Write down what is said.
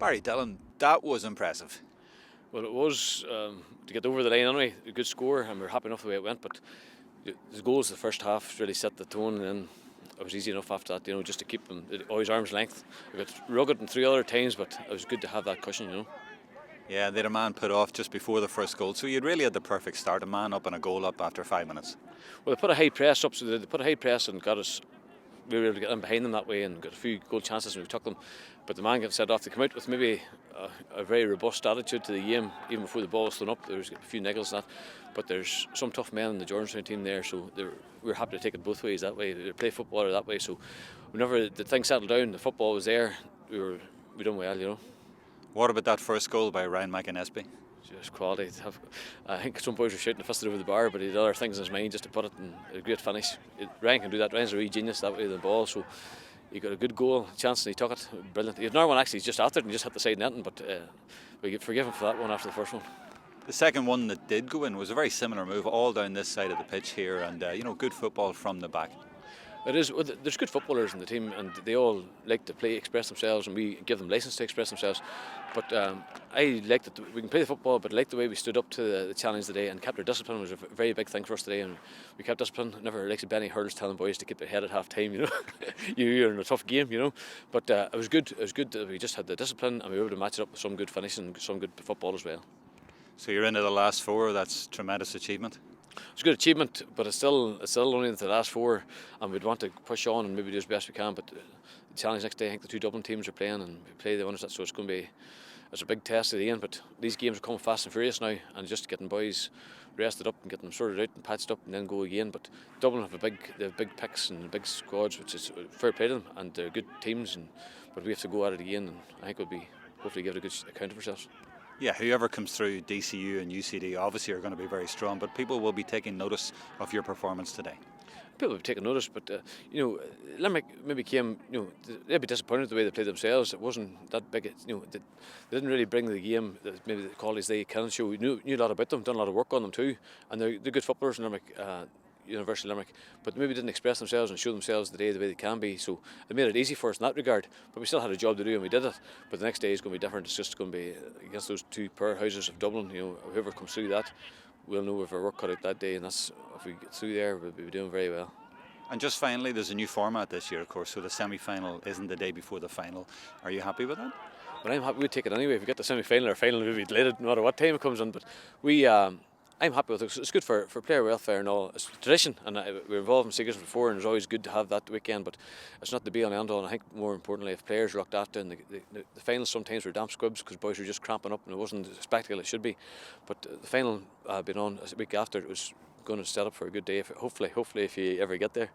Barry Dillon, that was impressive. Well, it was to get over the line anyway. A good score, and we were happy enough the way it went. But the goals the first half really set the tone, and then it was easy enough after that, just to keep them always arm's length. We got rugged in 3 other times, but it was good to have that cushion. Yeah, they had a man put off just before the first goal, so you'd really had the perfect start. A man up and a goal up after 5 minutes. Well, they put a high press up, so they put a high press and got us. We were able to get in behind them that way and got a few goal chances and we took them. But the man got set off. They come out with maybe a very robust attitude to the game, even before the ball was thrown up. There was a few niggles and that. But there's some tough men in the Jordanstown team there, so we were happy to take it both ways that way. They play football that way, so whenever the thing settled down, the football was there, we done well. What about that first goal by Ryan McInnesby? Just quality. I think some boys were shouting to fist it over the bar, but he had other things in his mind just to put it in a great finish. Ryan can do that. Ryan's a wee genius that way with the ball, so he got a good goal chance and he took it. Brilliant. He had another one actually just after it and he just hit the side netting, but we forgive him for that one after the first one. The second one that did go in was a very similar move, all down this side of the pitch here, and good football from the back. It is. There's good footballers in the team, and they all like to play, express themselves, and we give them license to express themselves. But I like that we can play the football, but I like the way we stood up to the challenge today and kept our discipline. Was a very big thing for us today, and we kept discipline. Never likes Benny Hurls telling boys to keep their head at half time. You're in a tough game, But it was good. It was good that we just had the discipline, and we were able to match it up with some good finishing and some good football as well. So you're into the last four. That's tremendous achievement. It's a good achievement, but it's still only into the last four, and we'd want to push on and maybe do as best we can. But the challenge next day, I think the two Dublin teams are playing, and we play the ones that, so it's going to be a big test at the end. But these games are coming fast and furious now, and just getting boys rested up and getting them sorted out and patched up, and then go again. But Dublin have big picks and big squads, which is fair play to them, and they're good teams. But we have to go at it again, and I think we'll be hopefully give it a good account of ourselves. Yeah, whoever comes through, DCU and UCD, obviously are going to be very strong, but people will be taking notice of your performance today. People will be taking notice, but Limerick maybe came, they'd be disappointed the way they played themselves. It wasn't that big, they didn't really bring the game, maybe the qualities they can show. We knew a lot about them, done a lot of work on them too, and they're good footballers in Limerick. University of Limerick, but maybe didn't express themselves and show themselves today the way they can be, so it made it easy for us in that regard, but we still had a job to do and we did it. But the next day is going to be different. It's just going to be against those two powerhouses of Dublin. Whoever comes through that, we'll know if our work cut out that day, and that's, if we get through there, we'll be doing very well. And just finally, there's a new format this year, of course, so the semi-final isn't the day before the final. Are you happy with that? Well, I'm happy. We'd take it anyway. If we get the semi-final or final, we'll be delighted no matter what time it comes on, but I'm happy with it. It's good for player welfare and all. It's tradition, and we're involved in Sigerson before, and it's always good to have that weekend, but it's not the be all and end all. And I think more importantly, if players are looked after, and the finals sometimes were damp squibs because boys were just cramping up and it wasn't the spectacle it should be. But the final been on a week after, it was going to set up for a good day, hopefully if you ever get there.